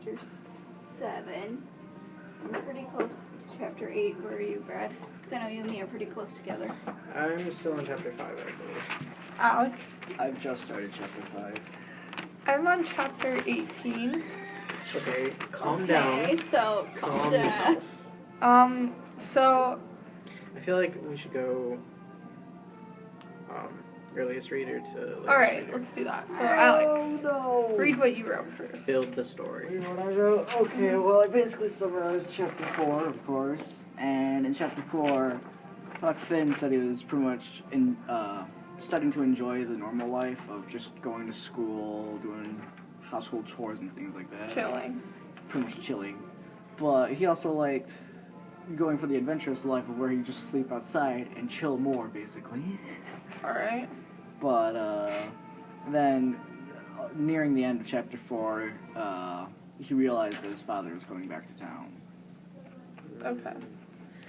chapter 7. I'm pretty close to chapter 8. Where are you, Brad? Because I know you and me are pretty close together. I'm still on chapter 5, I believe. Alex? I've just started chapter 5. I'm on chapter 18. Okay, calm Okay, down. so Calm yourself. So... I feel like we should go earliest reader to latest Alright, reader. let's do that. So, Alex, no! read what you wrote first. Build the story. Read what I wrote? Okay, well, I basically summarized chapter 4, of course. And in chapter 4, Huck Finn said he was pretty much starting to enjoy the normal life of just going to school, doing household chores and things like that. Chilling. Pretty much chilling. But he also liked going for the adventurous life of where he just sleep outside and chill more, basically. Alright. But then, nearing the end of chapter 4, he realized that his father was going back to town. Okay.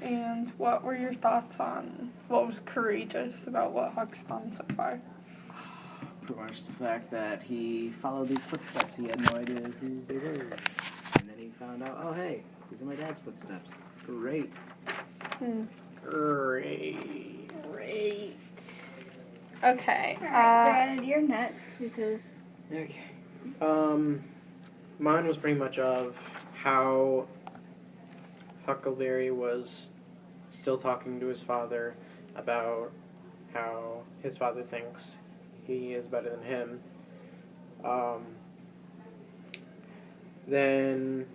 And what were your thoughts on what was courageous about what Huck's done so far? Pretty much the fact that he followed these footsteps. He had no idea whose they were. And then he found out, oh hey, these are my dad's footsteps. Great. Great. Great. Okay. Alright, Brad, you're next because... Okay. Mine was pretty much of how Huckleberry was still talking to his father about how his father thinks he is better than him. Then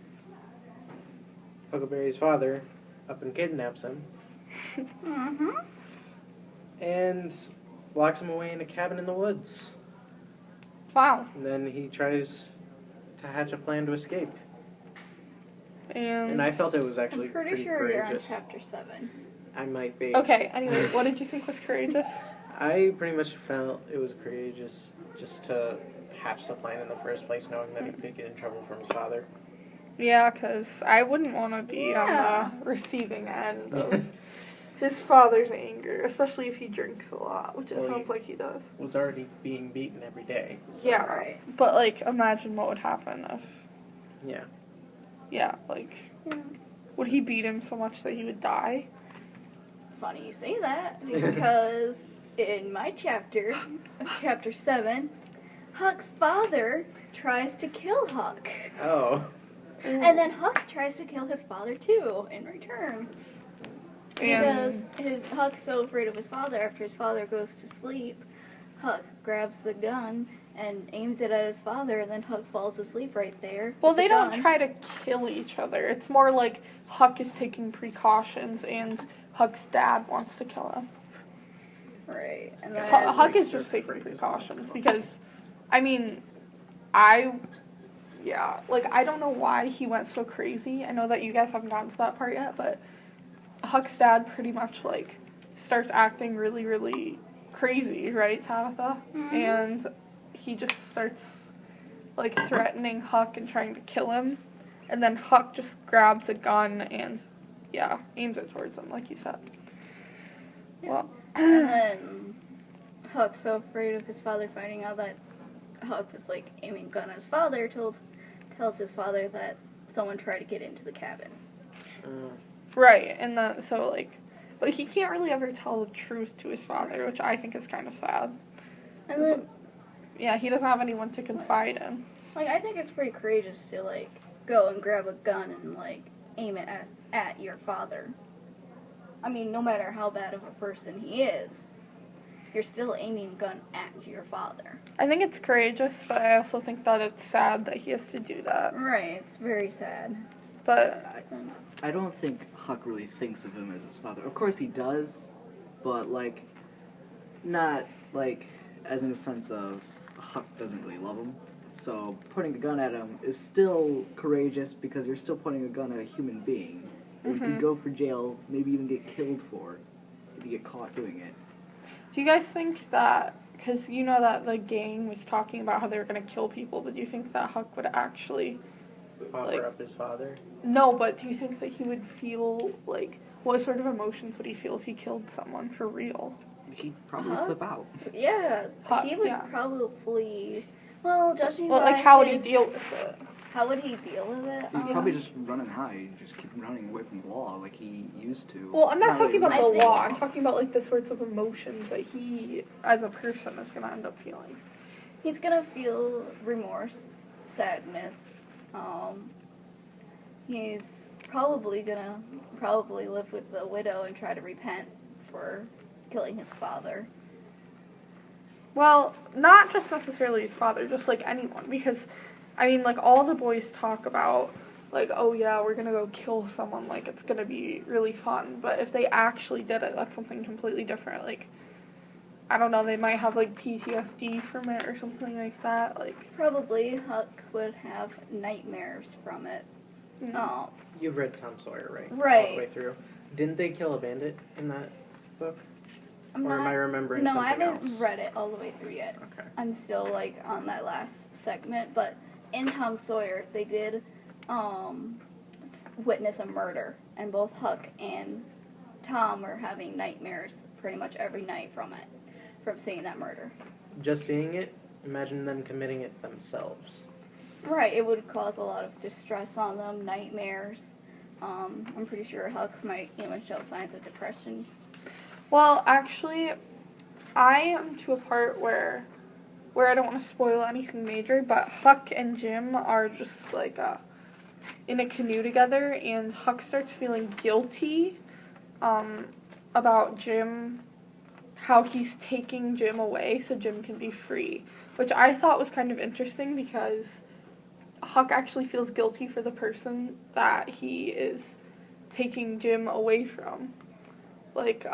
Huckleberry's father up and kidnaps him Mm-hmm. and locks him away in a cabin in the woods. Wow. And then he tries to hatch a plan to escape. And And I felt it was actually I'm pretty pretty sure you're on courageous. chapter 7. I might be. Okay, anyway, what did you think was courageous? I pretty much felt it was courageous just to hatch the plan in the first place, knowing that he could get in trouble from his father. Yeah, because I wouldn't want to be Yeah. on the receiving end of his father's anger, especially if he drinks a lot, which it Well, sounds like he does. Was already being beaten every day. So, Yeah, Right. but, like, imagine what would happen if, yeah. yeah, like, Yeah. would he beat him so much that he would die? Funny you say that, because in my chapter, chapter 7, Huck's father tries to kill Huck. Oh. And then Huck tries to kill his father too, in return. Because Huck's so afraid of his father, after his father goes to sleep, Huck grabs the gun and aims it at his father, and then Huck falls asleep right there. Well, with the they don't gun. try to kill each other. It's more like Huck is taking precautions and Huck's dad wants to kill him. Right. And then Huck is just taking precautions because, I mean, I don't know why he went so crazy. I know that you guys haven't gotten to that part yet, but Huck's dad pretty much, like, starts acting really, really crazy, right, Tabitha? Mhm. And he just starts, like, threatening Huck and trying to kill him. And then Huck just grabs a gun and, yeah, aims it towards him, like you said. Well, And then Huck's so afraid of his father finding out that Huck was, like, aiming a gun at his father, tells his father that someone tried to get into the cabin. right, and so, like, but he can't really ever tell the truth to his father, which I think is kind of sad. And then, Yeah, he doesn't have anyone to confide in. like, I think it's pretty courageous to, like, go and grab a gun and, like, aim it at your father. I mean, no matter how bad of a person he is, you're still aiming a gun at your father. I think it's courageous, but I also think that it's sad that he has to do that. Right, it's very sad. But I don't think Huck really thinks of him as his father. Of course he does, but, like, not, like, as in the sense of Huck doesn't really love him. So putting a gun at him is still courageous because you're still pointing a gun at a human being that you could go for jail, maybe even get killed for if you get caught doing it. do you guys think that, because you know that the gang was talking about how they were going to kill people, but do you think that Huck would actually, Offer up his father. no, but do you think that he would feel, like, what sort of emotions would he feel if he killed someone for real? He'd probably Huck? flip out. Yeah, Huck, he would yeah. probably, well, judging Well, by like, how would he his, deal with it? how would he deal with it? He'd probably just run and hide. He'd just keep running away from the law like he used to. Well, I'm not talking about I the think- law. I'm talking about like the sorts of emotions that he, as a person, is gonna end up feeling. He's gonna feel remorse, sadness. He's probably gonna live with the widow and try to repent for killing his father. Well, not just necessarily his father, just like anyone, because, I mean, like all the boys talk about, like, oh yeah, we're gonna go kill someone, like it's gonna be really fun. But if they actually did it, that's something completely different. Like, I don't know, they might have like PTSD from it or something like that. Like, Probably Huck would have nightmares from it. Oh, You've read Tom Sawyer, right? All Right. the way through. Didn't they kill a bandit in that book? I'm Or am not. I remembering No, something I haven't else? read it all the way through yet. Okay. I'm still like on that last segment, but in Tom Sawyer, they did witness a murder, and both Huck and Tom were having nightmares pretty much every night from seeing that murder. Just seeing it, imagine them committing it themselves. Right, it would cause a lot of distress on them, nightmares. I'm pretty sure Huck might even show signs of depression. well, actually, I am to a part where I don't want to spoil anything major, but Huck and Jim are just like in a canoe together, and Huck starts feeling guilty about Jim, how he's taking Jim away so Jim can be free, which I thought was kind of interesting because Huck actually feels guilty for the person that he is taking Jim away from. Like,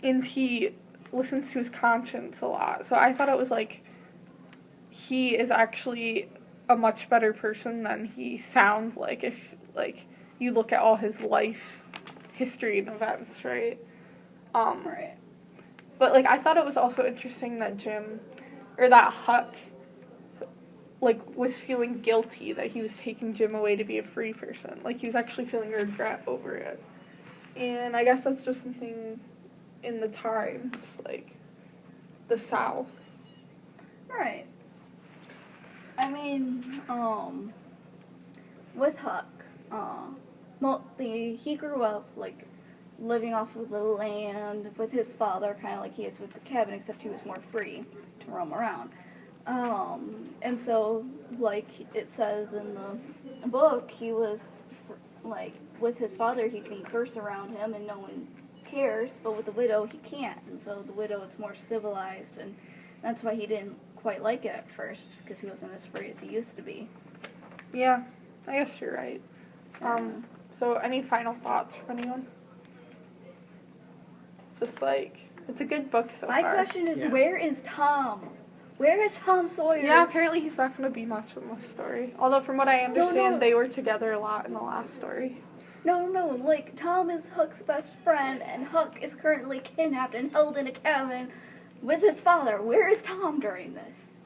and he listens to his conscience a lot. So I thought it was like he is actually a much better person than he sounds like if like you look at all his life history and events, right? Right. But like I thought it was also interesting that that Huck like was feeling guilty that he was taking Jim away to be a free person. Like he was actually feeling regret over it. And I guess that's just something in the times, like the South. Right. I mean, with Huck, he grew up like living off of the land with his father, kind of like he is with the cabin, except he was more free to roam around. And so, like it says in the book, he was like with his father, he can curse around him and no one cares, but with the widow, he can't. And so the widow, it's more civilized, and that's why he didn't quite like it at first, just because he wasn't as free as he used to be. Yeah, I guess you're right. So any final thoughts from anyone? Just like, it's a good book so My far. question is, Yeah. where is Tom? Where is Tom Sawyer? Yeah, apparently he's not going to be much in this story. Although from what I understand, no. they were together a lot in the last story. No, like, Tom is Huck's best friend, and Huck is currently kidnapped and held in a cabin with his father. Where is Tom during this?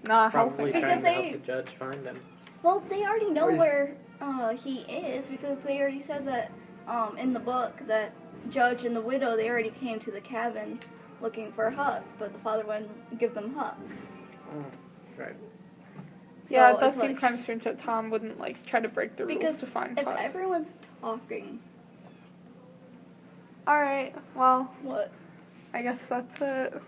Nah, Probably helping. Because trying to they- help the judge find him. Well, they already know Where's- where he is, because they already said that in the book that Judge and the widow, they already came to the cabin looking for Huck, but the father wouldn't give them Huck. Oh, right. Yeah, So it does it's seem like- kind of strange that Tom wouldn't like try to break the rules Because to find if Huck. everyone's talking, All right, well, what? I guess that's it.